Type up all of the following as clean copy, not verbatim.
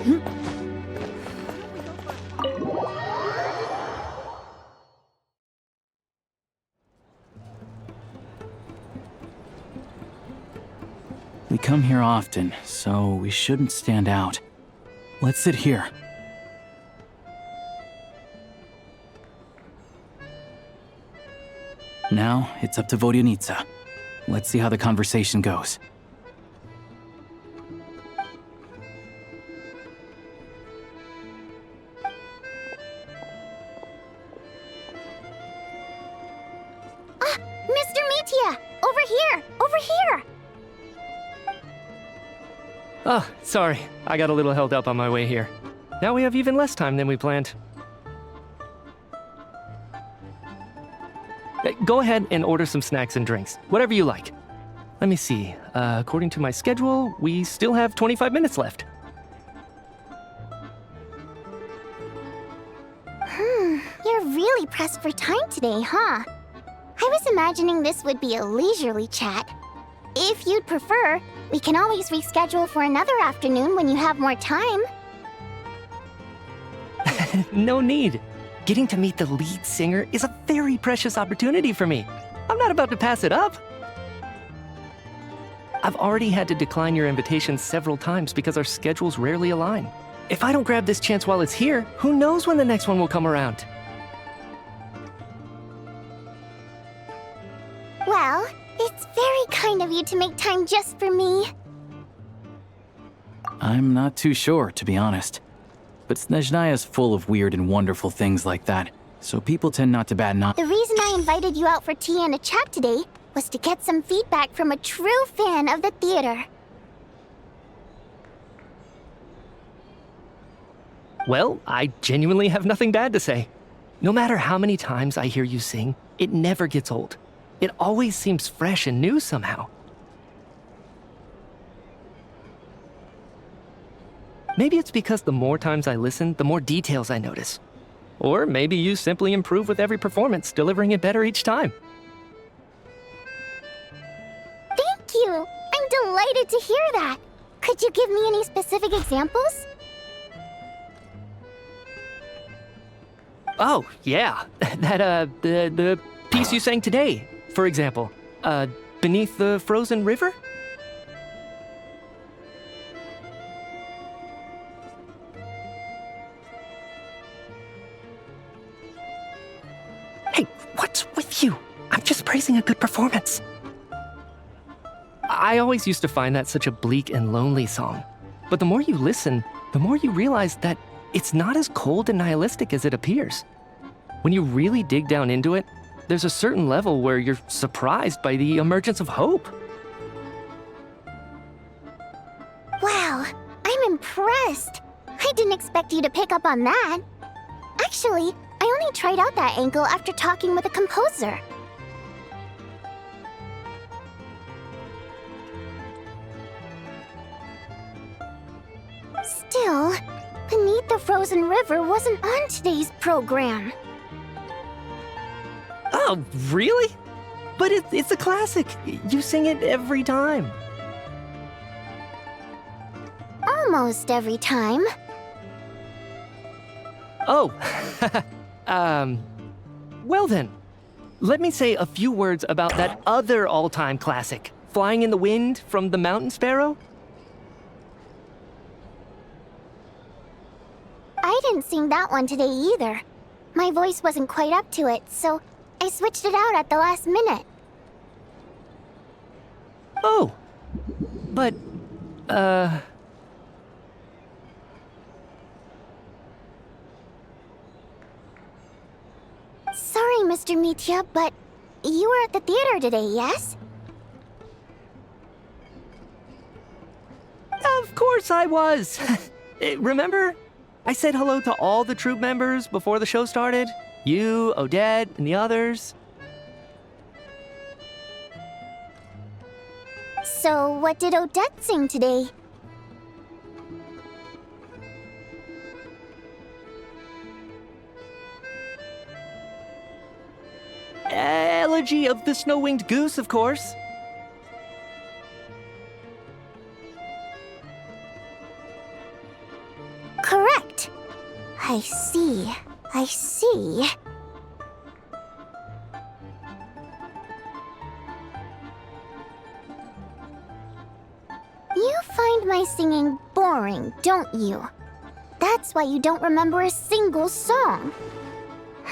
We come here often, so we shouldn't stand out. Let's sit here. Now, it's up to Vodyanica. Let's see how the conversation goes. Mr. Mitya! Over here! Over here! Oh, sorry. I got a little held up on my way here. Now we have even less time than we planned. Go ahead and order some snacks and drinks. Whatever you like. Let me see. According to my schedule, we still have 25 minutes left. You're really pressed for time today, huh? I was imagining this would be a leisurely chat. If you'd prefer, we can always reschedule for another afternoon when you have more time. No need. Getting to meet the lead singer is a very precious opportunity for me. I'm not about to pass it up. I've already had to decline your invitation several times because our schedules rarely align. If I don't grab this chance while it's here, who knows when the next one will come around? Well, it's very kind of you to make time just for me. I'm not too sure, to be honest. But Snezhnaya is full of weird and wonderful things like that, so people tend not to bat an eye. The reason I invited you out for tea and a chat today was to get some feedback from a true fan of the theater. Well, I genuinely have nothing bad to say. No matter how many times I hear you sing, it never gets old. It always seems fresh and new somehow. Maybe it's because the more times I listen, the more details I notice. Or maybe you simply improve with every performance, delivering it better each time. Thank you! I'm delighted to hear that! Could you give me any specific examples? Oh, yeah. The piece you sang today, for example. Beneath the Frozen River? Hey, what's with you? I'm just praising a good performance. I always used to find that such a bleak and lonely song. But the more you listen, the more you realize that it's not as cold and nihilistic as it appears. When you really dig down into it, there's a certain level where you're surprised by the emergence of hope. Wow, I'm impressed. I didn't expect you to pick up on that. Actually, I only tried out that angle after talking with a composer. Still, Beneath the Frozen River wasn't on today's program. Oh, really? But it's a classic. You sing it every time. Almost every time. Oh, well then. Let me say a few words about that other all-time classic, Flying in the Wind from the Mountain Sparrow. I didn't sing that one today either. My voice wasn't quite up to it, so I switched it out at the last minute. Oh, but, Sorry, Mr. Mitya, but you were at the theater today, yes? Of course I was. Remember? I said hello to all the troupe members before the show started. You, Odette, and the others. So, what did Odette sing today? Elegy of the Snow-Winged Goose, of course. I see. I see. You find my singing boring, don't you? That's why you don't remember a single song.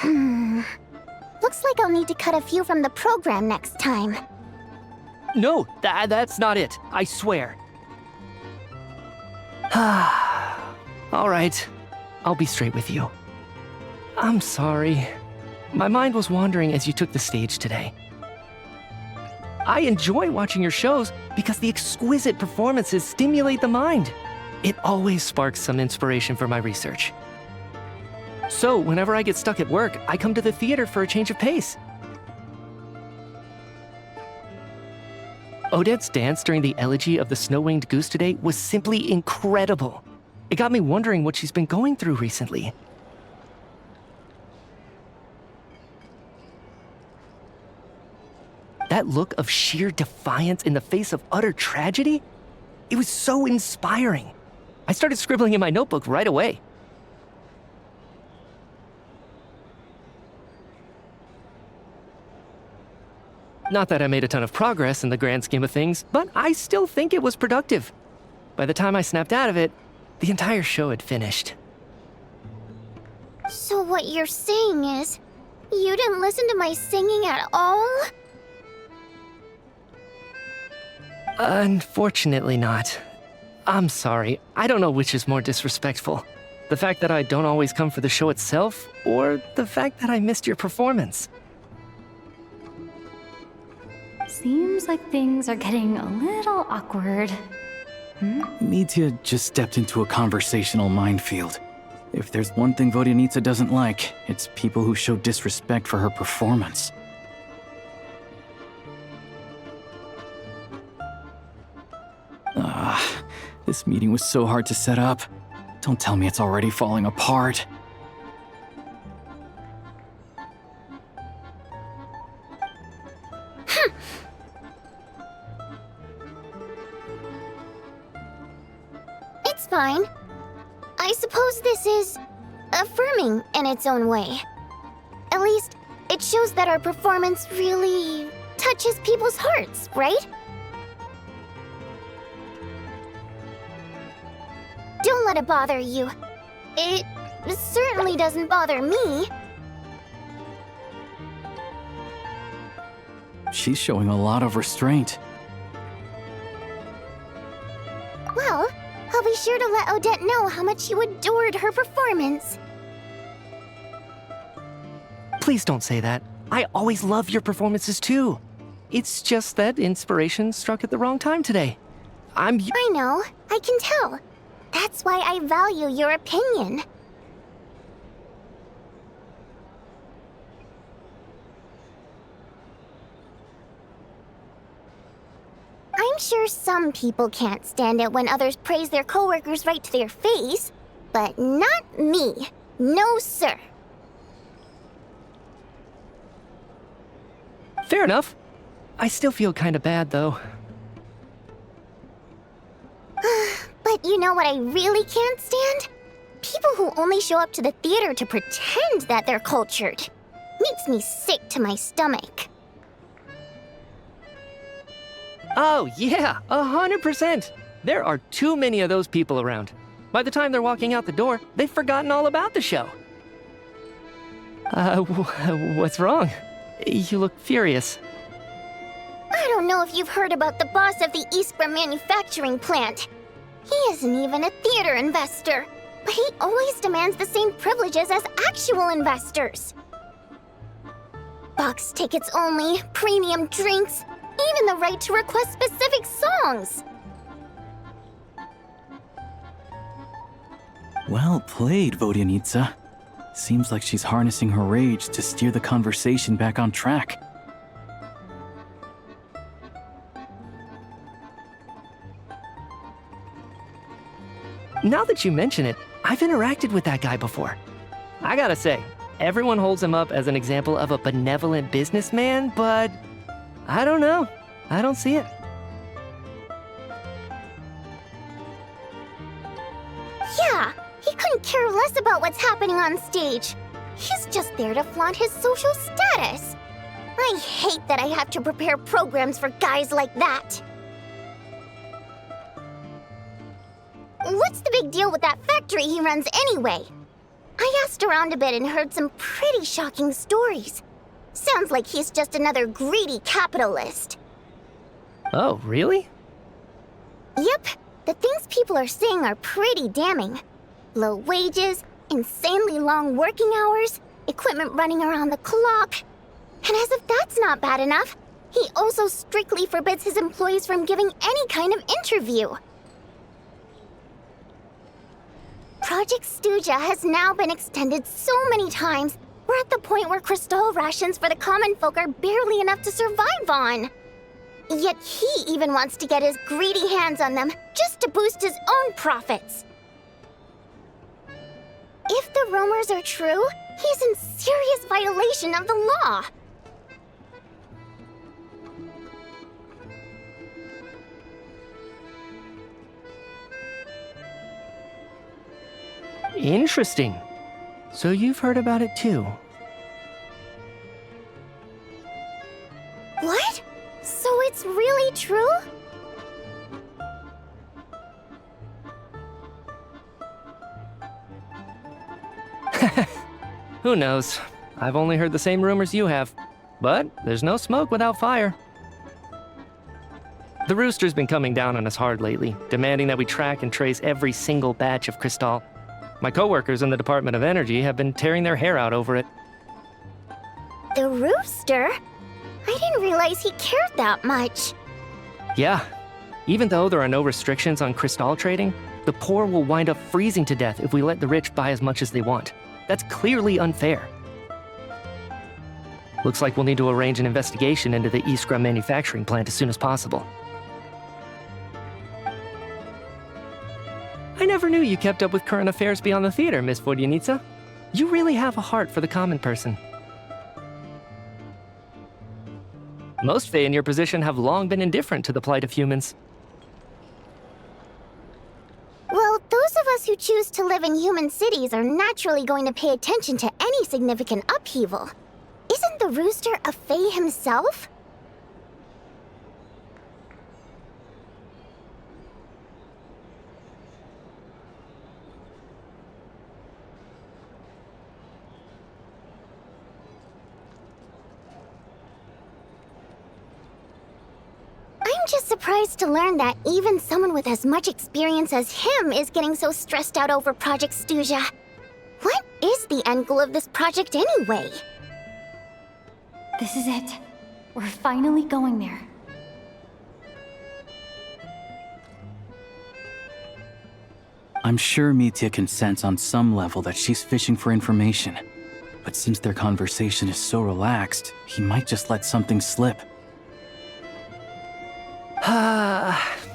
Looks like I'll need to cut a few from the program next time. No, that's not it. I swear. All right. I'll be straight with you. I'm sorry. My mind was wandering as you took the stage today. I enjoy watching your shows because the exquisite performances stimulate the mind. It always sparks some inspiration for my research. So, whenever I get stuck at work, I come to the theater for a change of pace. Odette's dance during the elegy of the snow-winged goose today was simply incredible. It got me wondering what she's been going through recently. That look of sheer defiance in the face of utter tragedy? It was so inspiring. I started scribbling in my notebook right away. Not that I made a ton of progress in the grand scheme of things, but I still think it was productive. By the time I snapped out of it, the entire show had finished. So what you're saying is, you didn't listen to my singing at all? Unfortunately not. I'm sorry, I don't know which is more disrespectful. The fact that I don't always come for the show itself, or the fact that I missed your performance. Seems like things are getting a little awkward. Mitya just stepped into a conversational minefield. If there's one thing Vodyanitsa doesn't like, it's people who show disrespect for her performance. This meeting was so hard to set up. Don't tell me it's already falling apart. It's fine. I suppose this is affirming in its own way. At least, it shows that our performance really touches people's hearts, right? Don't let it bother you. It certainly doesn't bother me. She's showing a lot of restraint. Well, I'll be sure to let Odette know how much you adored her performance. Please don't say that. I always love your performances too. It's just that inspiration struck at the wrong time today. I know, I can tell. That's why I value your opinion. I'm sure some people can't stand it when others praise their coworkers right to their face, but not me. No, sir. Fair enough. I still feel kinda bad though. But you know what I really can't stand? People who only show up to the theater to pretend that they're cultured. Makes me sick to my stomach. Oh yeah, 100%. There are too many of those people around. By the time they're walking out the door, they've forgotten all about the show. What's wrong? You look furious. I don't know if you've heard about the boss of the Eastborough manufacturing plant. He isn't even a theater investor, but he always demands the same privileges as actual investors. Box tickets only, premium drinks, even the right to request specific songs. Well played, Vodyanitsa. Seems like she's harnessing her rage to steer the conversation back on track. Now that you mention it, I've interacted with that guy before. I gotta say, everyone holds him up as an example of a benevolent businessman, but I don't know. I don't see it. Yeah, he couldn't care less cares about what's happening on stage? He's just there to flaunt his social status. I hate that I have to prepare programs for guys like that. What's the big deal with that factory he runs anyway? I asked around a bit and heard some pretty shocking stories. Sounds like he's just another greedy capitalist. Oh, really? Yep, the things people are saying are pretty damning. Low wages, insanely long working hours, equipment running around the clock. And as if that's not bad enough, he also strictly forbids his employees from giving any kind of interview. Project Snezhnaya has now been extended so many times, we're at the point where crystal rations for the common folk are barely enough to survive on. Yet he even wants to get his greedy hands on them just to boost his own profits. If the rumors are true, he's in serious violation of the law. Interesting. So you've heard about it too. What? So it's really true? Who knows? I've only heard the same rumors you have. But there's no smoke without fire. The Rooster's been coming down on us hard lately, demanding that we track and trace every single batch of crystal. My coworkers in the Department of Energy have been tearing their hair out over it. The Rooster? I didn't realize he cared that much. Yeah. Even though there are no restrictions on crystal trading, the poor will wind up freezing to death if we let the rich buy as much as they want. That's clearly unfair. Looks like we'll need to arrange an investigation into the Iskra manufacturing plant as soon as possible. I never knew you kept up with current affairs beyond the theater, Miss Vodyanitsa. You really have a heart for the common person. Most Fae in your position have long been indifferent to the plight of humans. Well, those of us who choose to live in human cities are naturally going to pay attention to any significant upheaval. Isn't the Rooster a Fae himself? I'm just surprised to learn that even someone with as much experience as him is getting so stressed out over Project Snezhnaya. What is the end goal of this project anyway? This is it. We're finally going there. I'm sure Mitya can sense on some level that she's fishing for information. But since their conversation is so relaxed, he might just let something slip.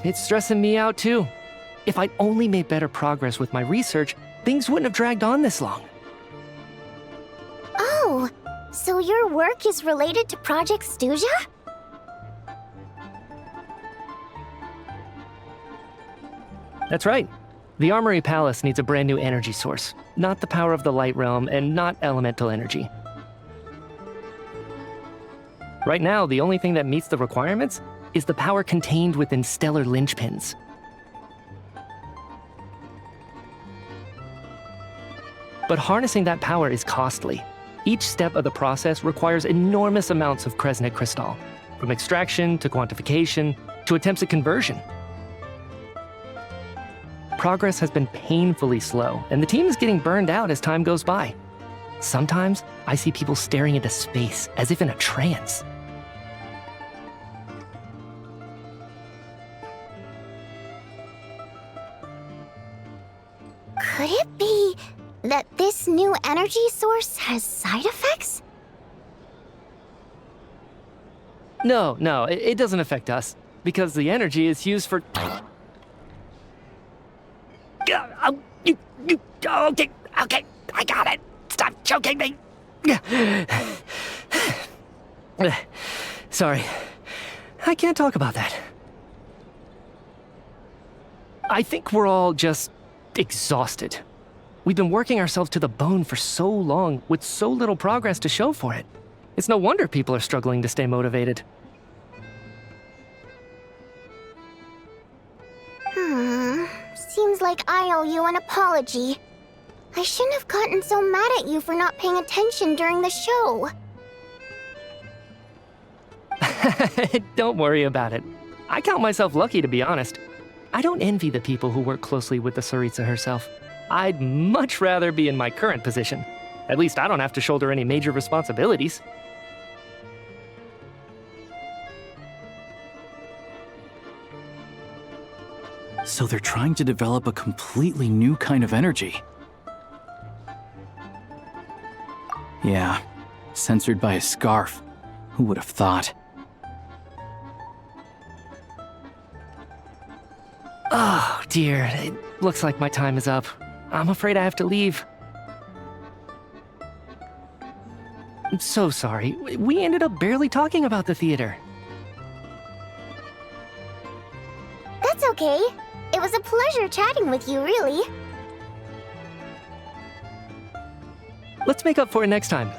It's stressing me out too. If I'd only made better progress with my research, things wouldn't have dragged on this long. Oh, so your work is related to Project Snezhnaya? That's right. The Armory Palace needs a brand new energy source. Not the power of the Light Realm and not elemental energy. Right now, the only thing that meets the requirements is the power contained within stellar linchpins. But harnessing that power is costly. Each step of the process requires enormous amounts of Kresnet crystal, from extraction to quantification to attempts at conversion. Progress has been painfully slow, and the team is getting burned out as time goes by. Sometimes, I see people staring into space as if in a trance. Could it be that this new energy source has side effects? No, it doesn't affect us, because the energy is used for... Okay, I got it. Stop choking me. Sorry, I can't talk about that. I think we're all just exhausted. We've been working ourselves to the bone for so long with so little progress to show for it. It's no wonder people are struggling to stay motivated. Seems like I owe you an apology. I shouldn't have gotten so mad at you for not paying attention during the show. Don't worry about it. I count myself lucky, to be honest. I don't envy the people who work closely with the Tsaritsa herself. I'd much rather be in my current position. At least I don't have to shoulder any major responsibilities. So they're trying to develop a completely new kind of energy. Yeah, censored by a scarf. Who would have thought? Oh, dear. It looks like my time is up. I'm afraid I have to leave. I'm so sorry. We ended up barely talking about the theater. That's okay. It was a pleasure chatting with you, really. Let's make up for it next time.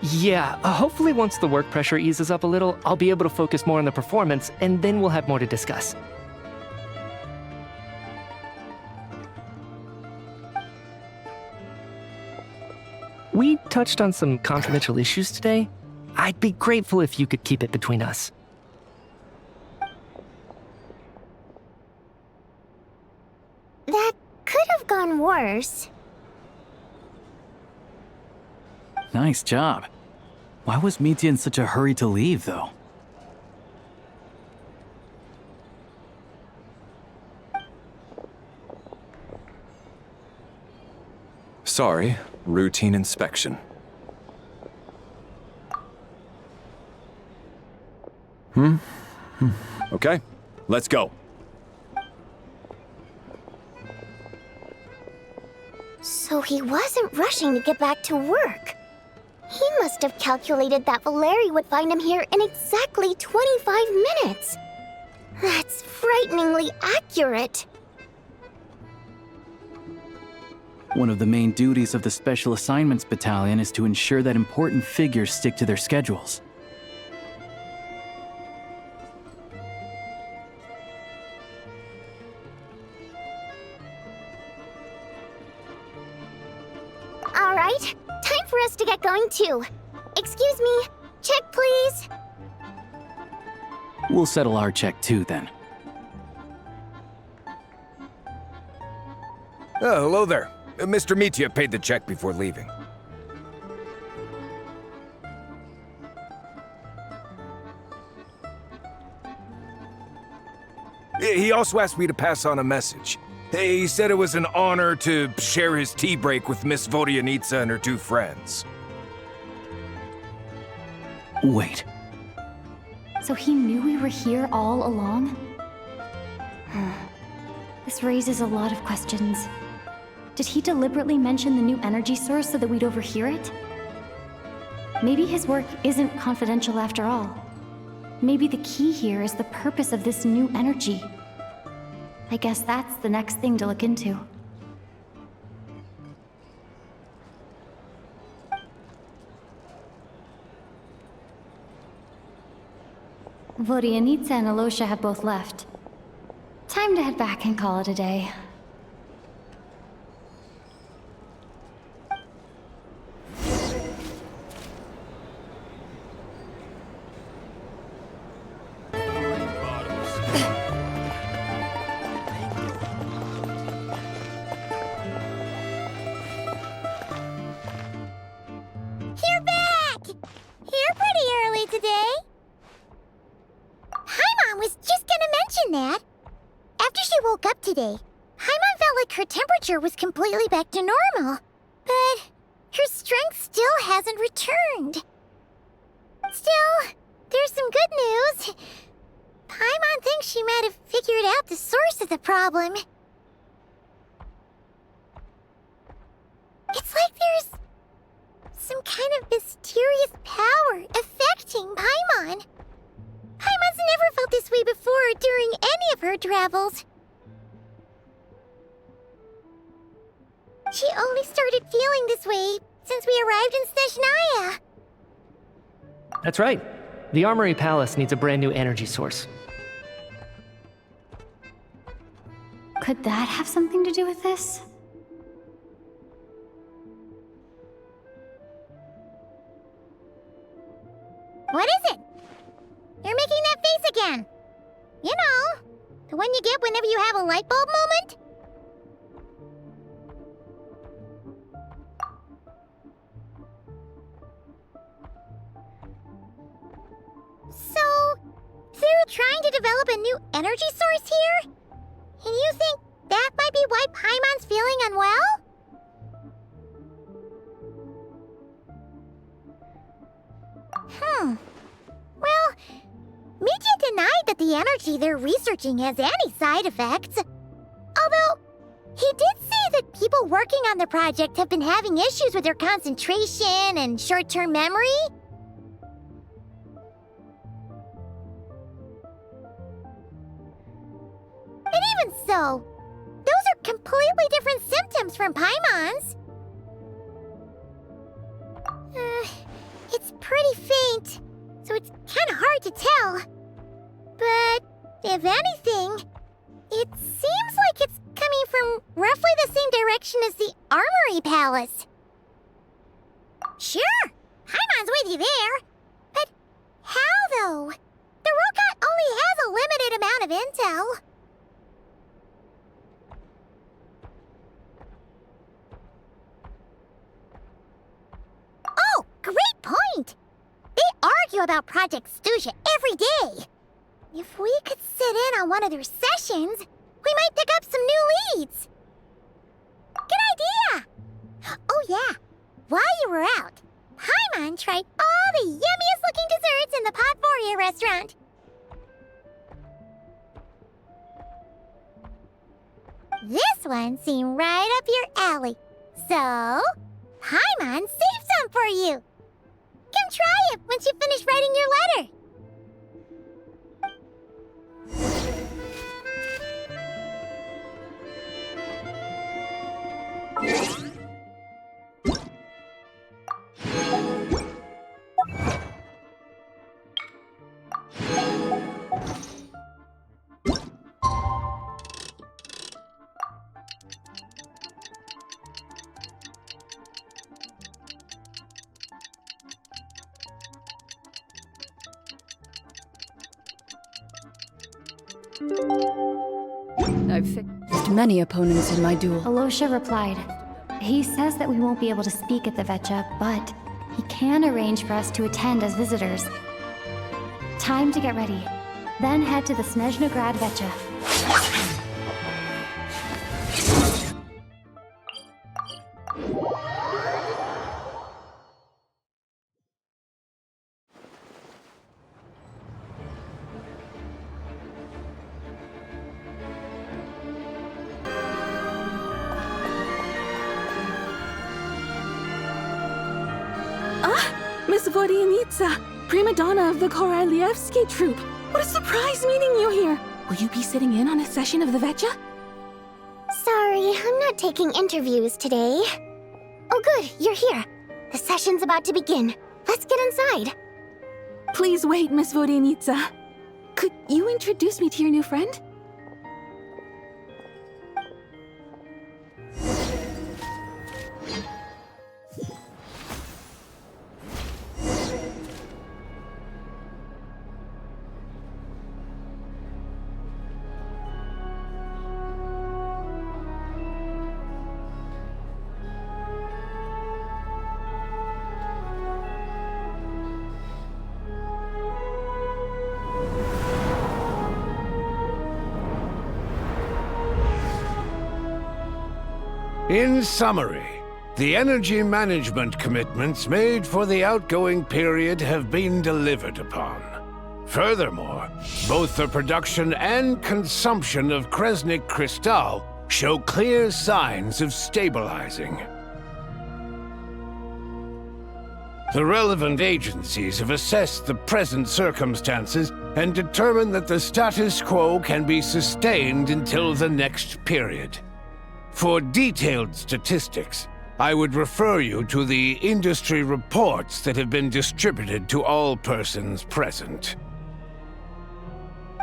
Yeah, hopefully once the work pressure eases up a little, I'll be able to focus more on the performance, and then we'll have more to discuss. We touched on some confidential issues today. I'd be grateful if you could keep it between us. That could have gone worse. Nice job. Why was Mitya in such a hurry to leave, though? Sorry, routine inspection. Okay, let's go. So he wasn't rushing to get back to work. He must have calculated that Valeri would find him here in exactly 25 minutes. That's frighteningly accurate. One of the main duties of the Special Assignments Battalion is to ensure that important figures stick to their schedules. All right, time for us to get going too. Excuse me, check please. We'll settle our check too, then. Oh, hello there. Mr. Mitya paid the check before leaving. He also asked me to pass on a message. He said it was an honor to share his tea break with Miss Vodyanitsa and her two friends. Wait. So he knew we were here all along? This raises a lot of questions. Did he deliberately mention the new energy source so that we'd overhear it? Maybe his work isn't confidential after all. Maybe the key here is the purpose of this new energy. I guess that's the next thing to look into. Vodyanitsa and Alosha have both left. Time to head back and call it a day. You're back! Here pretty early today. Paimon was just gonna mention that. After she woke up today, Paimon felt like her temperature was completely back to normal. But her strength still hasn't returned. Still, there's some good news. Paimon thinks she might have figured out the source of the problem. It's like there's some kind of mysterious power affecting Paimon. Paimon's never felt this way before during any of her travels. She only started feeling this way since we arrived in Snezhnaya. That's right. The Armory Palace needs a brand new energy source. Could that have something to do with this? What is it? You're making that face again. You know, the one you get whenever you have a light bulb moment? So, they're trying to develop a new energy source here? And you think that might be why Paimon's feeling unwell? Well, Mitya denied that the energy they're researching has any side effects. Although, he did say that people working on the project have been having issues with their concentration and short-term memory. And even so, those are completely different symptoms from Paimon's. It's pretty faint, so it's kind of hard to tell. But if anything, it seems like it's coming from roughly the same direction as the Armory Palace. Sure, Paimon's with you there. But how, though? The robot only has a limited amount of intel. Oh, great point! They argue about Project Stuzha every day. If we could sit in on one of their sessions, we might pick up some new leads. Good idea! Oh yeah, while you were out, Paimon tried all the yummiest looking desserts in the Potvoria restaurant. This one seemed right up your alley. So, Paimon saved some for you. Come try it once you finish writing your letter. I've faced many opponents in my duel. Alosha replied. He says that we won't be able to speak at the Vetcha, but he can arrange for us to attend as visitors. Time to get ready. Then head to the Snezhnaya Vetcha. Miss Vodyanitsa, prima donna of the Korolievsky troupe. What a surprise meeting you here. Will you be sitting in on a session of the Vetcha? Sorry, I'm not taking interviews today. Oh good, you're here. The session's about to begin. Let's get inside. Please wait, Miss Vodyanitsa. Could you introduce me to your new friend? In summary, the energy management commitments made for the outgoing period have been delivered upon. Furthermore, both the production and consumption of Kresnik Crystal show clear signs of stabilizing. The relevant agencies have assessed the present circumstances and determined that the status quo can be sustained until the next period. For detailed statistics, I would refer you to the industry reports that have been distributed to all persons present.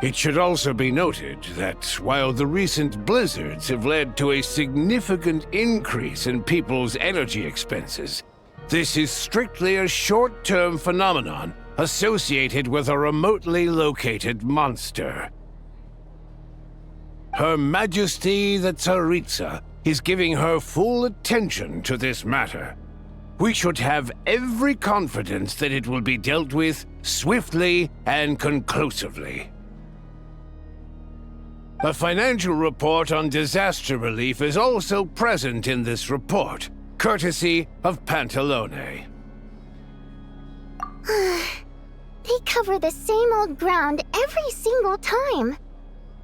It should also be noted that while the recent blizzards have led to a significant increase in people's energy expenses, this is strictly a short-term phenomenon associated with a remotely located monster. Her Majesty the Tsaritsa is giving her full attention to this matter. We should have every confidence that it will be dealt with swiftly and conclusively. A financial report on disaster relief is also present in this report, courtesy of Pantalone. They cover the same old ground every single time.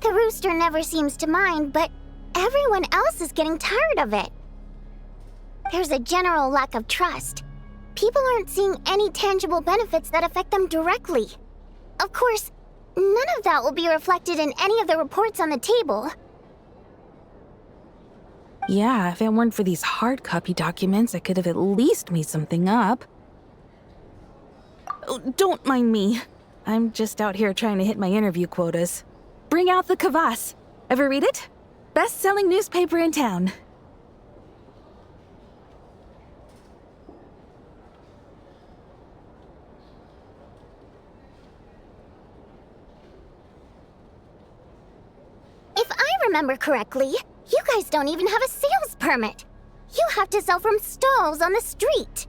The rooster never seems to mind, but everyone else is getting tired of it. There's a general lack of trust. People aren't seeing any tangible benefits that affect them directly. Of course, none of that will be reflected in any of the reports on the table. Yeah, if it weren't for these hard copy documents, I could have at least made something up. Oh, don't mind me. I'm just out here trying to hit my interview quotas. Bring out the kvass. Ever read it? Best-selling newspaper in town. If I remember correctly, you guys don't even have a sales permit. You have to sell from stalls on the street.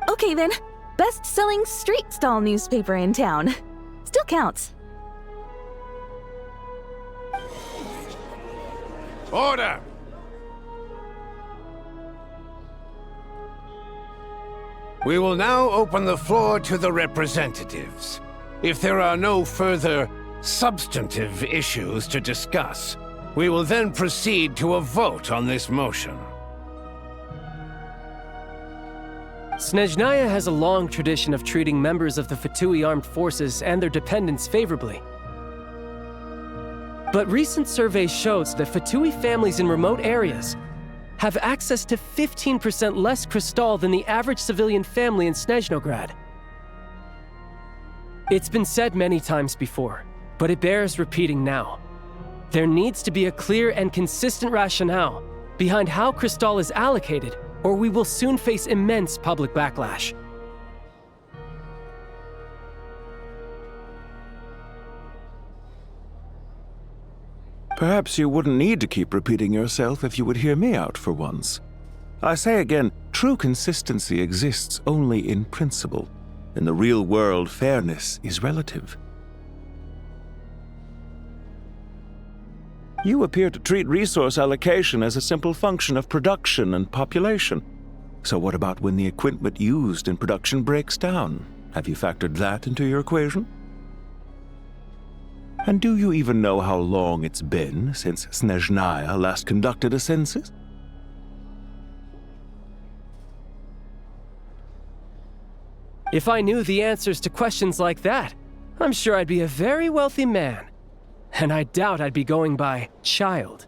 Okay then, best-selling street stall newspaper in town. Still counts. Order! We will now open the floor to the representatives. If there are no further substantive issues to discuss, we will then proceed to a vote on this motion. Snezhnaya has a long tradition of treating members of the Fatui armed forces and their dependents favorably. But recent surveys shows that Fatui families in remote areas have access to 15% less crystal than the average civilian family in Snezhnograd. It's been said many times before, but it bears repeating now. There needs to be a clear and consistent rationale behind how crystal is allocated, or we will soon face immense public backlash. Perhaps you wouldn't need to keep repeating yourself if you would hear me out for once. I say again, true consistency exists only in principle. In the real world, fairness is relative. You appear to treat resource allocation as a simple function of production and population. So what about when the equipment used in production breaks down? Have you factored that into your equation? And do you even know how long it's been since Snezhnaya last conducted a census? If I knew the answers to questions like that, I'm sure I'd be a very wealthy man. And I doubt I'd be going by child.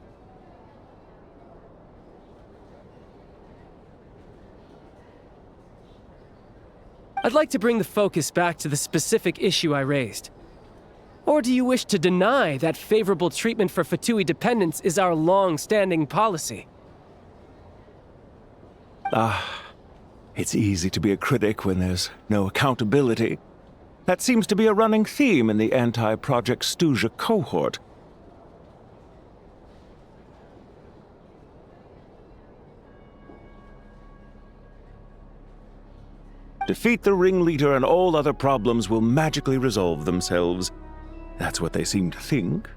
I'd like to bring the focus back to the specific issue I raised. Or do you wish to deny that favorable treatment for Fatui dependents is our long-standing policy? It's easy to be a critic when there's no accountability. That seems to be a running theme in the anti-Project Stuzha cohort. Defeat the ringleader and all other problems will magically resolve themselves. That's what they seem to think.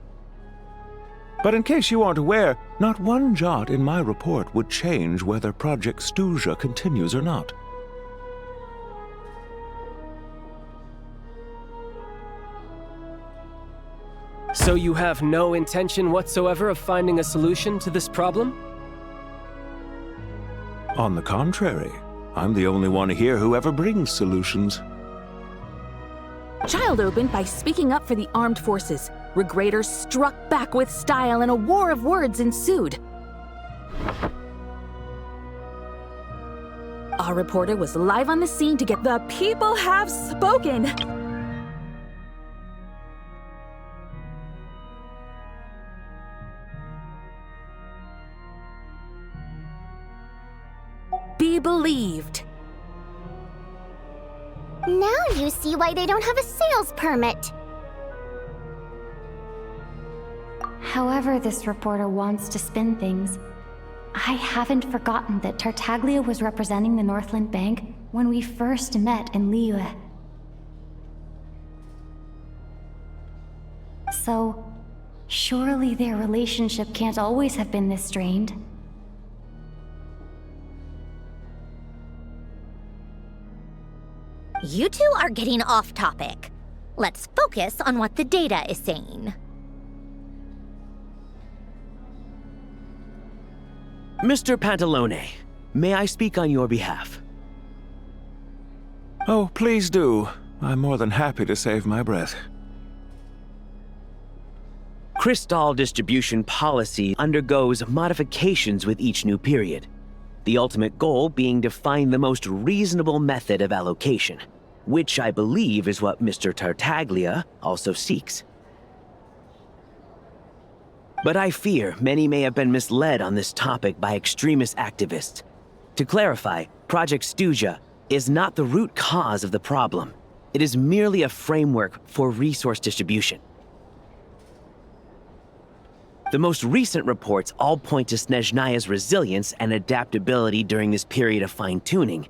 But in case you aren't aware, not one jot in my report would change whether Project Stuzha continues or not. So you have no intention whatsoever of finding a solution to this problem? On the contrary, I'm the only one here who ever brings solutions. Child opened by speaking up for the armed forces. Regrator struck back with style and a war of words ensued. Our reporter was live on the scene to get the people have spoken. Be believed. Now you see why they don't have a sales permit. However this reporter wants to spin things, I haven't forgotten that Tartaglia was representing the Northland Bank when we first met in Liyue. So, surely their relationship can't always have been this strained. You two are getting off topic. Let's focus on what the data is saying. Mr. Pantalone, may I speak on your behalf? Oh, please do. I'm more than happy to save my breath. Crystal distribution policy undergoes modifications with each new period. The ultimate goal being to find the most reasonable method of allocation, which I believe is what Mr. Tartaglia also seeks. But I fear many may have been misled on this topic by extremist activists. To clarify, Project Stezhnaya is not the root cause of the problem. It is merely a framework for resource distribution. The most recent reports all point to Snezhnaya's resilience and adaptability during this period of fine-tuning,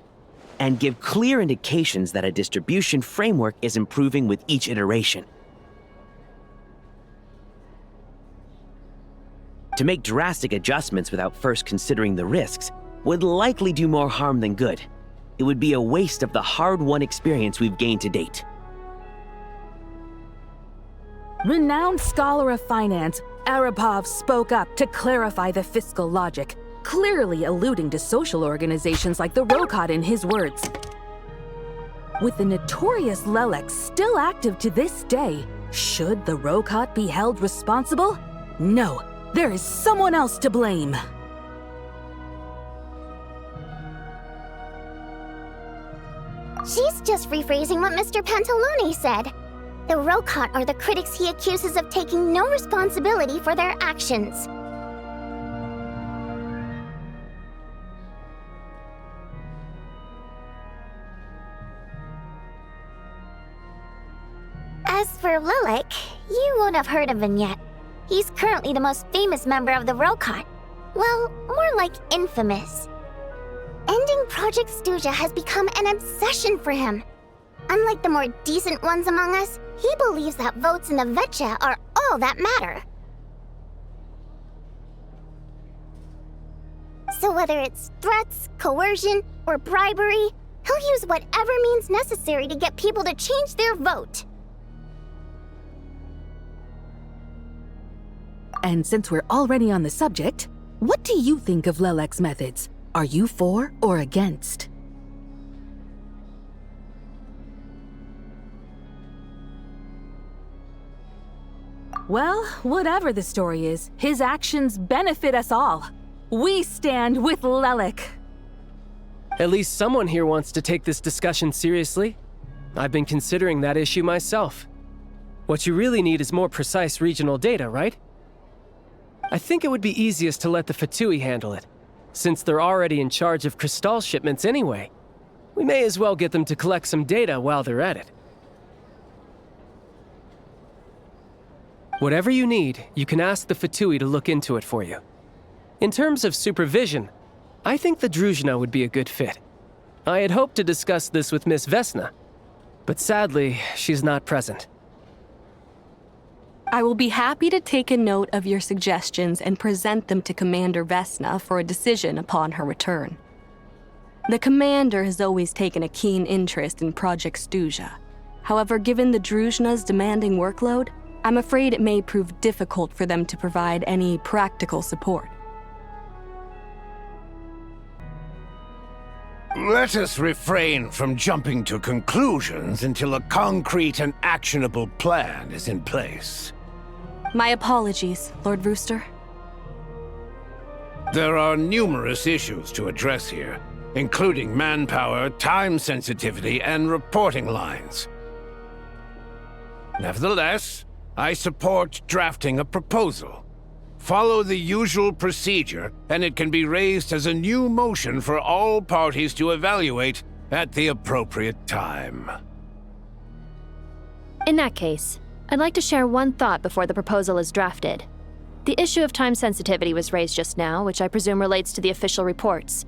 and give clear indications that a distribution framework is improving with each iteration. To make drastic adjustments without first considering the risks would likely do more harm than good. It would be a waste of the hard-won experience we've gained to date. Renowned scholar of finance, Arapov spoke up to clarify the fiscal logic, clearly alluding to social organizations like the Rokot in his words. With the notorious Lelek still active to this day, should the Rokot be held responsible? No, there is someone else to blame. She's just rephrasing what Mr. Pantalone said. The Rokot are the critics he accuses of taking no responsibility for their actions. As for Lilac, you won't have heard of him yet. He's currently the most famous member of the Rokot. Well, more like infamous. Ending Project Stezhnaya has become an obsession for him. Unlike the more decent ones among us, he believes that votes in the Vetcha are all that matter. So whether it's threats, coercion, or bribery, he'll use whatever means necessary to get people to change their vote. And since we're already on the subject, what do you think of Lelek's methods? Are you for or against? Well, whatever the story is, his actions benefit us all. We stand with Lelek. At least someone here wants to take this discussion seriously. I've been considering that issue myself. What you really need is more precise regional data, right? I think it would be easiest to let the Fatui handle it, since they're already in charge of Crystal shipments anyway. We may as well get them to collect some data while they're at it. Whatever you need, you can ask the Fatui to look into it for you. In terms of supervision, I think the Druzhna would be a good fit. I had hoped to discuss this with Miss Vesna, but sadly, she's not present. I will be happy to take a note of your suggestions and present them to Commander Vesna for a decision upon her return. The Commander has always taken a keen interest in Project Stezhnaya. However, given the Druzhna's demanding workload, I'm afraid it may prove difficult for them to provide any practical support. Let us refrain from jumping to conclusions until a concrete and actionable plan is in place. My apologies, Lord Rooster. There are numerous issues to address here, including manpower, time sensitivity, and reporting lines. Nevertheless, I support drafting a proposal. Follow the usual procedure, and it can be raised as a new motion for all parties to evaluate at the appropriate time. In that case, I'd like to share one thought before the proposal is drafted. The issue of time sensitivity was raised just now, which I presume relates to the official reports.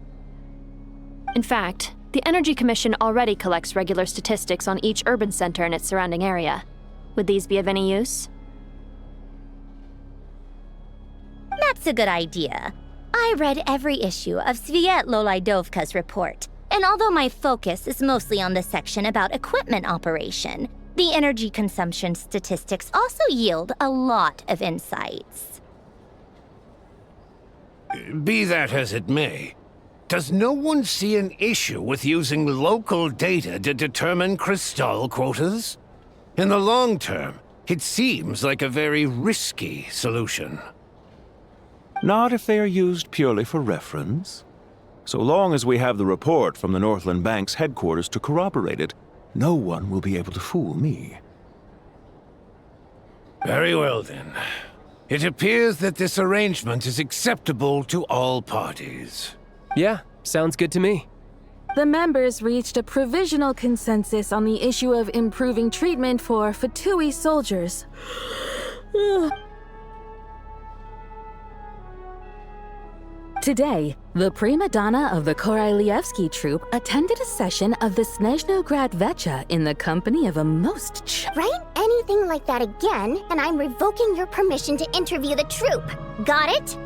In fact, the Energy Commission already collects regular statistics on each urban center and its surrounding area. Would these be of any use? That's a good idea. I read every issue of Svietlolaidovka's report, and although my focus is mostly on the section about equipment operation, the energy consumption statistics also yield a lot of insights. Be that as it may, does no one see an issue with using local data to determine crystal quotas? In the long term, it seems like a very risky solution. Not if they are used purely for reference. So long as we have the report from the Northland Bank's headquarters to corroborate it, no one will be able to fool me. Very well then. It appears that this arrangement is acceptable to all parties. Yeah, sounds good to me. The members reached a provisional consensus on the issue of improving treatment for Fatui soldiers. Today, the prima donna of the Korailievsky troupe attended a session of the Snezhnograd Vecha in the company of a most Write anything like that again, and I'm revoking your permission to interview the troupe. Got it?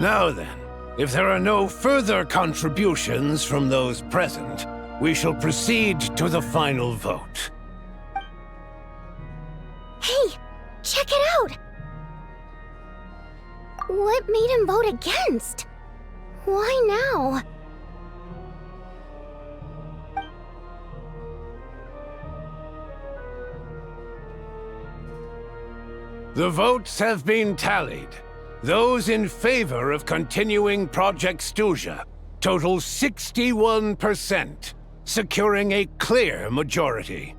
Now then, if there are no further contributions from those present, we shall proceed to the final vote. Hey, check it out! What made him vote against? Why now? The votes have been tallied. Those in favor of continuing Project Stuzha total 61%, securing a clear majority.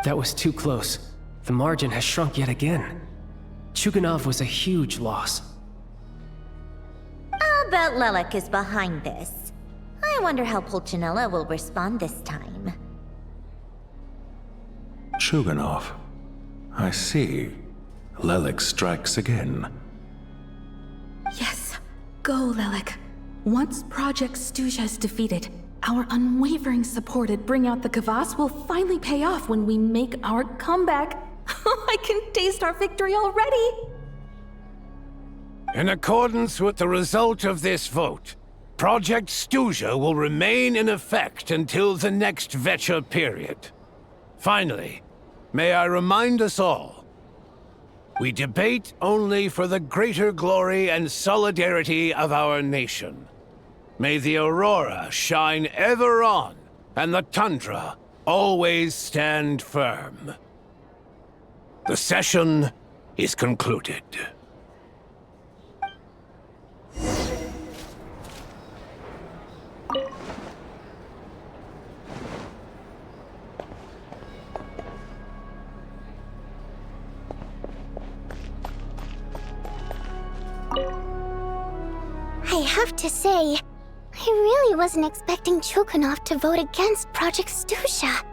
That was too close. The margin has shrunk yet again. Chuganov was a huge loss. I'll bet Lelik is behind this. I wonder how Pulcinella will respond this time. Chuganov. I see. Lelik strikes again. Yes, go, Lelik. Once Project Stuzha is defeated, our unwavering support at Bring Out the Kvass will finally pay off when we make our comeback. I can taste our victory already! In accordance with the result of this vote, Project Stuzha will remain in effect until the next Vecha period. Finally, may I remind us all, we debate only for the greater glory and solidarity of our nation. May the aurora shine ever on, and the tundra always stand firm. The session is concluded. I have to say, I really wasn't expecting Chuganov to vote against Project Stuzha.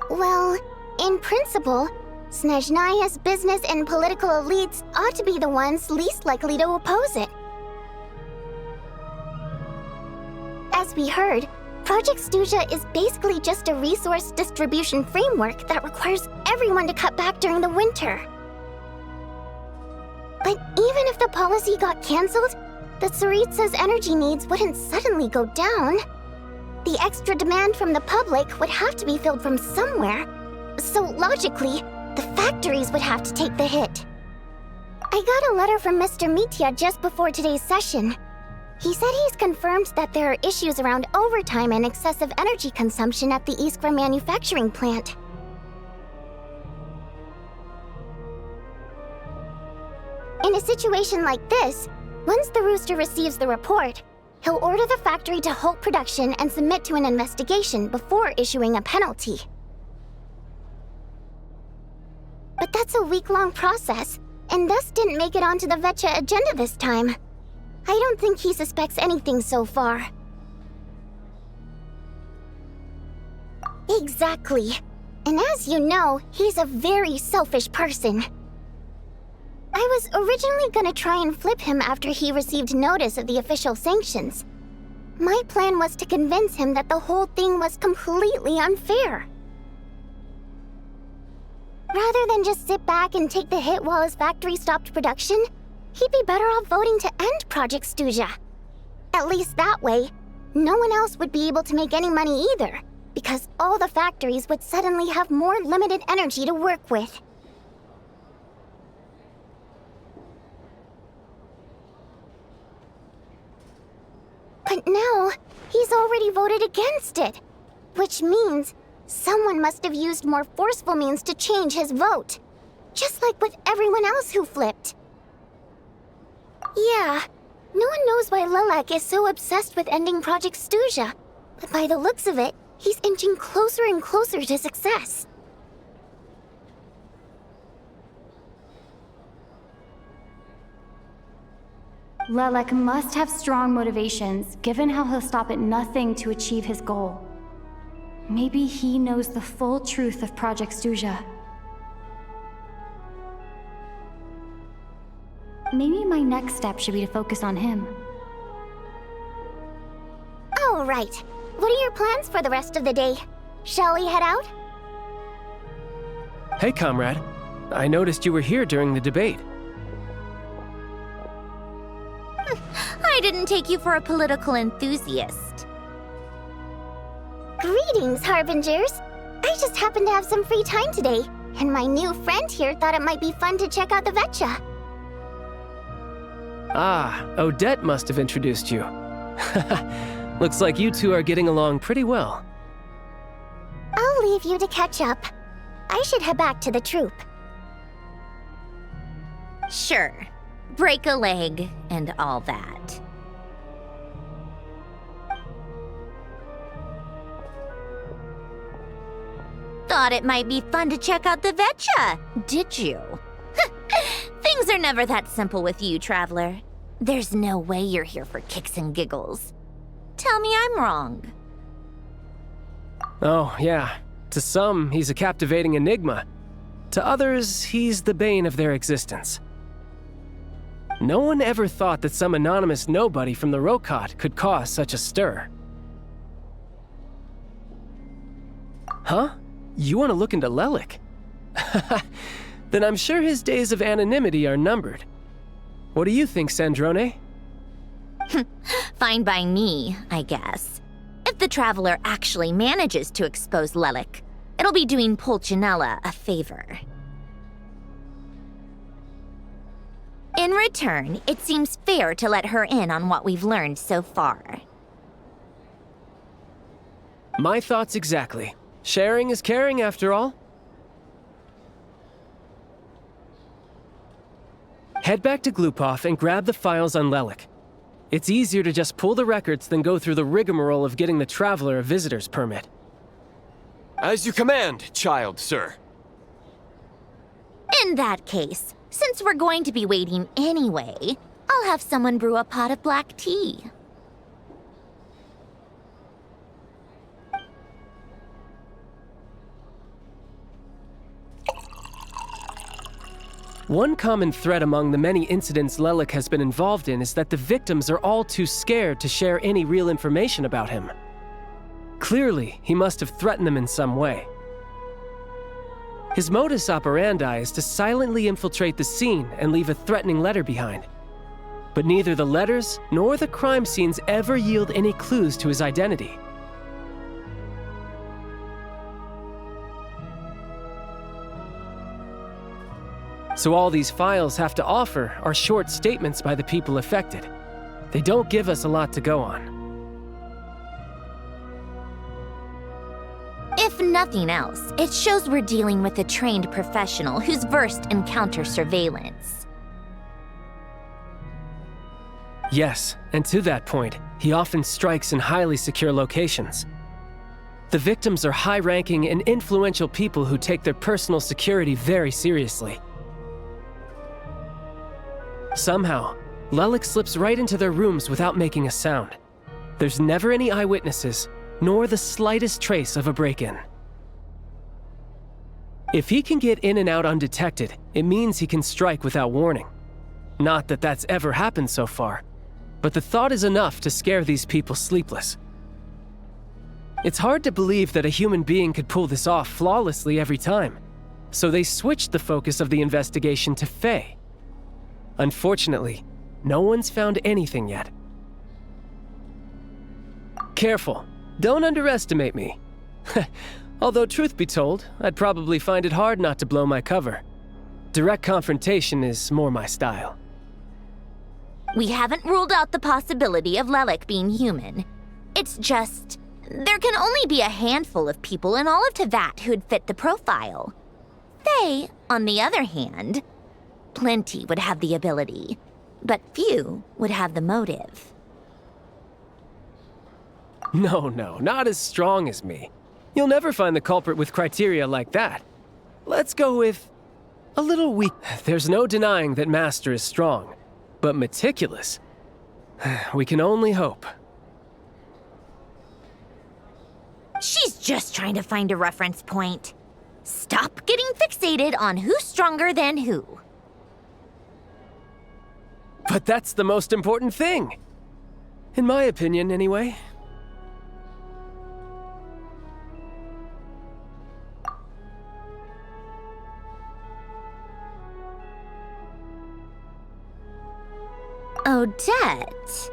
Well, in principle, Snezhnaya's business and political elites ought to be the ones least likely to oppose it. As we heard, Project Stuzha is basically just a resource distribution framework that requires everyone to cut back during the winter. But even if the policy got cancelled, the Tsaritsa's energy needs wouldn't suddenly go down. The extra demand from the public would have to be filled from somewhere. So logically, the factories would have to take the hit. I got a letter from Mr. Mitya just before today's session. He said he's confirmed that there are issues around overtime and excessive energy consumption at the Iskra manufacturing plant. In a situation like this, once the Rooster receives the report, he'll order the factory to halt production and submit to an investigation before issuing a penalty. But that's a week-long process, and thus didn't make it onto the Vetcha agenda this time. I don't think he suspects anything so far. Exactly. And as you know, he's a very selfish person. I was originally gonna try and flip him after he received notice of the official sanctions. My plan was to convince him that the whole thing was completely unfair. Rather than just sit back and take the hit while his factory stopped production, he'd be better off voting to end Project Stuzha. At least that way, no one else would be able to make any money either, because all the factories would suddenly have more limited energy to work with. But now, he's already voted against it, which means someone must have used more forceful means to change his vote, just like with everyone else who flipped. Yeah, no one knows why Lilac is so obsessed with ending Project Stuzha, but by the looks of it, he's inching closer and closer to success. Lilac must have strong motivations, given how he'll stop at nothing to achieve his goal. Maybe he knows the full truth of Project Stuzha. Maybe my next step should be to focus on him. Oh, right. What are your plans for the rest of the day? Shall we head out? Hey, comrade. I noticed you were here during the debate. I didn't take you for a political enthusiast. Greetings, Harbingers. I just happened to have some free time today, and my new friend here thought it might be fun to check out the Vetcha. Ah, Odette must have introduced you. Looks like you two are getting along pretty well. I'll leave you to catch up. I should head back to the troop. Sure. Break a leg and all that. Thought it might be fun to check out the Vetcha, did you? Things are never that simple with you, Traveler. There's no way you're here for kicks and giggles. Tell me I'm wrong. Oh, yeah. To some, he's a captivating enigma. To others, he's the bane of their existence. No one ever thought that some anonymous nobody from the Rokot could cause such a stir. Huh? You want to look into Lelik? Then I'm sure his days of anonymity are numbered. What do you think, Sandrone? Fine by me, I guess. If the Traveler actually manages to expose Lelik, it'll be doing Pulcinella a favor. In return, it seems fair to let her in on what we've learned so far. My thoughts exactly. Sharing is caring, after all. Head back to Glupov and grab the files on Lelik. It's easier to just pull the records than go through the rigmarole of getting the Traveler a visitor's permit. As you command, child, sir. In that case, since we're going to be waiting anyway, I'll have someone brew a pot of black tea. One common thread among the many incidents Lelik has been involved in is that the victims are all too scared to share any real information about him. Clearly, he must have threatened them in some way. His modus operandi is to silently infiltrate the scene and leave a threatening letter behind. but neither the letters nor the crime scenes ever yield any clues to his identity. So all these files have to offer are short statements by the people affected. They don't give us a lot to go on. If nothing else, it shows we're dealing with a trained professional who's versed in counter-surveillance. Yes, and to that point, he often strikes in highly secure locations. The victims are high-ranking and influential people who take their personal security very seriously. Somehow, Lelik slips right into their rooms without making a sound. There's never any eyewitnesses, nor the slightest trace of a break-in. If he can get in and out undetected, it means he can strike without warning. Not that that's ever happened so far, but the thought is enough to scare these people sleepless. It's hard to believe that a human being could pull this off flawlessly every time, so they switched the focus of the investigation to Faye. Unfortunately, no one's found anything yet. Careful, don't underestimate me. Although truth be told, I'd probably find it hard not to blow my cover. Direct confrontation is more my style. We haven't ruled out the possibility of Lelik being human. It's just, there can only be a handful of people in all of Teyvat who'd fit the profile. Faye, on the other hand, plenty would have the ability, but few would have the motive. No, not as strong as me. You'll never find the culprit with criteria like that. Let's go with a little weak. There's no denying that Master is strong, but meticulous. We can only hope. She's just trying to find a reference point. Stop getting fixated on who's stronger than who. But that's the most important thing. In my opinion, anyway. Odette?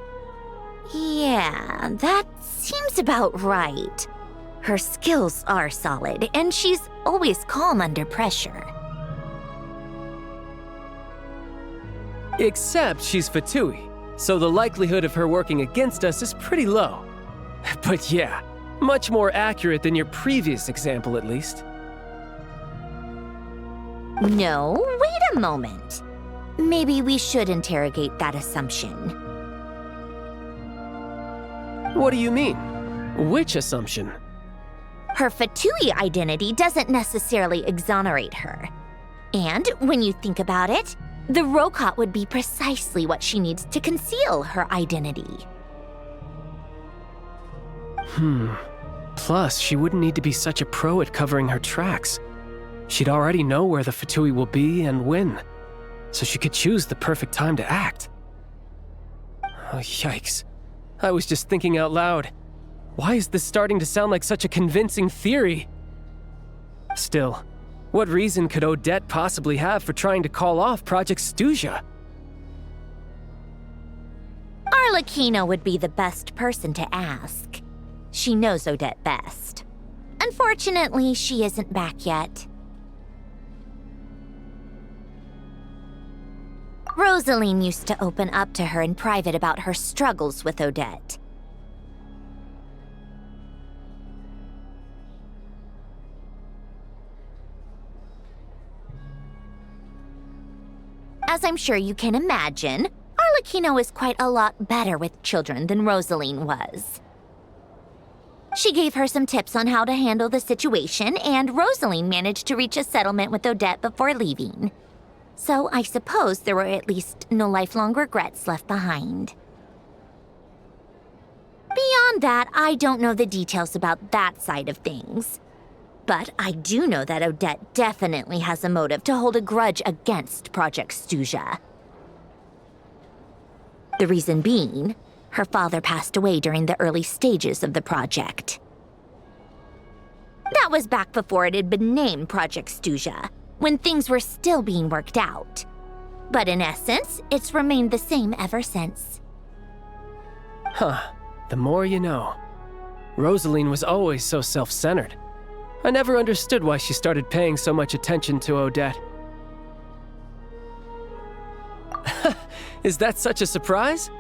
Yeah, that seems about right. Her skills are solid, and she's always calm under pressure. Except she's Fatui, so the likelihood of her working against us is pretty low. But yeah, much more accurate than your previous example at least. No, wait a moment. Maybe we should interrogate that assumption. What do you mean? Which assumption? Her Fatui identity doesn't necessarily exonerate her. And when you think about it, the Rokot would be precisely what she needs to conceal her identity. Plus, she wouldn't need to be such a pro at covering her tracks. She'd already know where the Fatui will be and when, so she could choose the perfect time to act. Oh, yikes. I was just thinking out loud. Why is this starting to sound like such a convincing theory? Still, what reason could Odette possibly have for trying to call off Project Snezhnaya? Arlecchino would be the best person to ask. She knows Odette best. Unfortunately, she isn't back yet. Rosaline used to open up to her in private about her struggles with Odette. As I'm sure you can imagine, Arlecchino is quite a lot better with children than Rosaline was. She gave her some tips on how to handle the situation, and Rosaline managed to reach a settlement with Odette before leaving. So I suppose there were at least no lifelong regrets left behind. Beyond that, I don't know the details about that side of things. But I do know that Odette definitely has a motive to hold a grudge against Project Snezhnaya. The reason being, her father passed away during the early stages of the project. That was back before it had been named Project Snezhnaya, when things were still being worked out. But in essence, it's remained the same ever since. Huh. The more you know. Rosaline was always so self-centered. I never understood why she started paying so much attention to Odette. Is that such a surprise?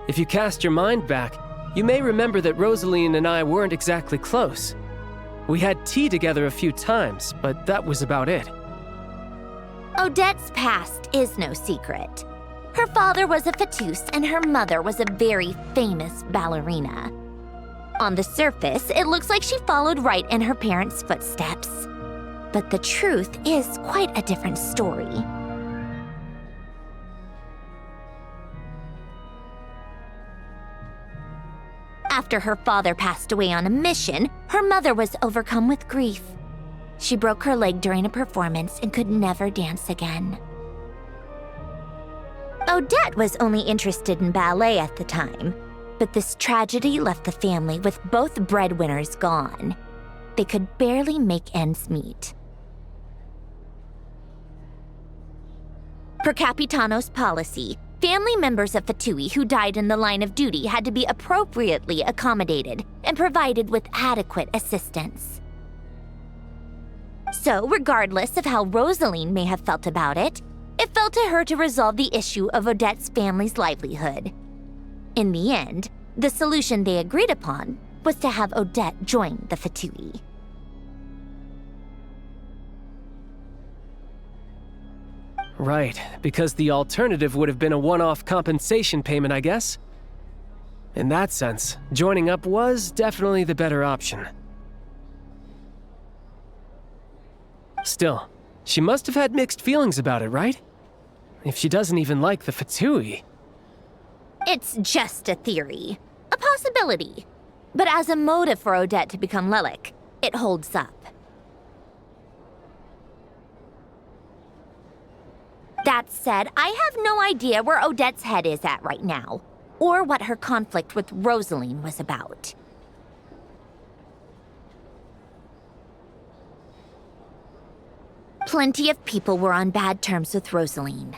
If you cast your mind back, you may remember that Rosaline and I weren't exactly close. We had tea together a few times, but that was about it. Odette's past is no secret. Her father was a fatus and her mother was a very famous ballerina. On the surface, it looks like she followed right in her parents' footsteps. But the truth is quite a different story. After her father passed away on a mission, her mother was overcome with grief. She broke her leg during a performance and could never dance again. Odette was only interested in ballet at the time, but this tragedy left the family with both breadwinners gone. They could barely make ends meet. Per Capitano's policy, family members of Fatui who died in the line of duty had to be appropriately accommodated and provided with adequate assistance. So, regardless of how Rosaline may have felt about it, it fell to her to resolve the issue of Odette's family's livelihood. In the end, the solution they agreed upon was to have Odette join the Fatui. Right, because the alternative would have been a one-off compensation payment, I guess. In that sense, joining up was definitely the better option. Still, she must have had mixed feelings about it, right? If she doesn't even like the Fatui. It's just a theory, a possibility. But as a motive for Odette to become Lelik, it holds up. That said, I have no idea where Odette's head is at right now, or what her conflict with Rosaline was about. Plenty of people were on bad terms with Rosaline.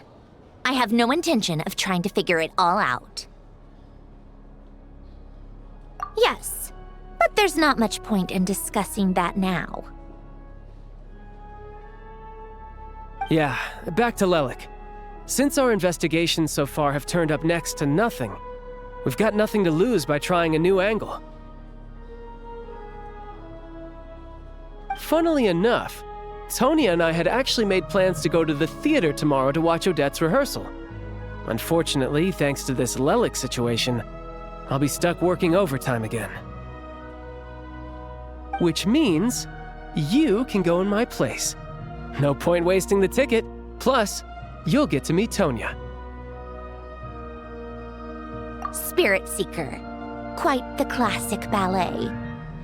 I have no intention of trying to figure it all out. Yes, but there's not much point in discussing that now. Yeah, back to Lelik. Since our investigations so far have turned up next to nothing, we've got nothing to lose by trying a new angle. Funnily enough, Tonya and I had actually made plans to go to the theater tomorrow to watch Odette's rehearsal. Unfortunately, thanks to this Lelik situation, I'll be stuck working overtime again. Which means you can go in my place. No point wasting the ticket. Plus, you'll get to meet Tonya. Spirit Seeker. Quite the classic ballet.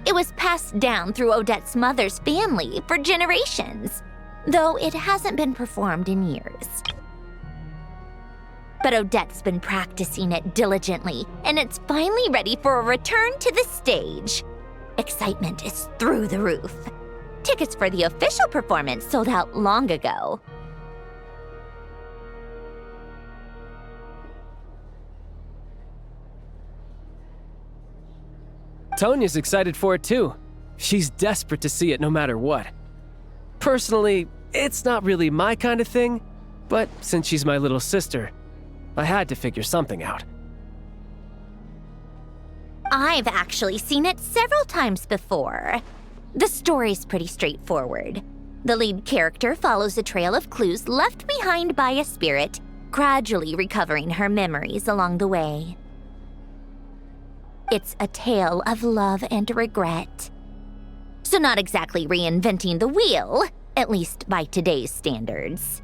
It was passed down through Odette's mother's family for generations, though it hasn't been performed in years. But Odette's been practicing it diligently, and it's finally ready for a return to the stage. Excitement is through the roof. Tickets for the official performance sold out long ago. Tonya's excited for it too. She's desperate to see it no matter what. Personally, it's not really my kind of thing, but since she's my little sister, I had to figure something out. I've actually seen it several times before. The story's pretty straightforward. The lead character follows a trail of clues left behind by a spirit, gradually recovering her memories along the way. It's a tale of love and regret. So not exactly reinventing the wheel, at least by today's standards.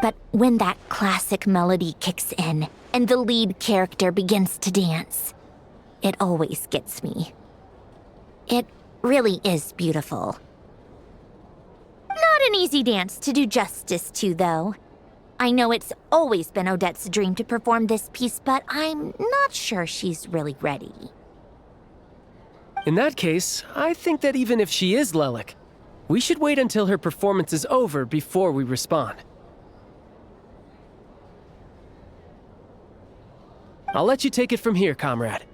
But when that classic melody kicks in and the lead character begins to dance, it always gets me. It really is beautiful. Not an easy dance to do justice to, though. I know it's always been Odette's dream to perform this piece, but I'm not sure she's really ready. In that case, I think that even if she is Lelik, We should wait until her performance is over before we respond. I'll let you take it from here, comrade.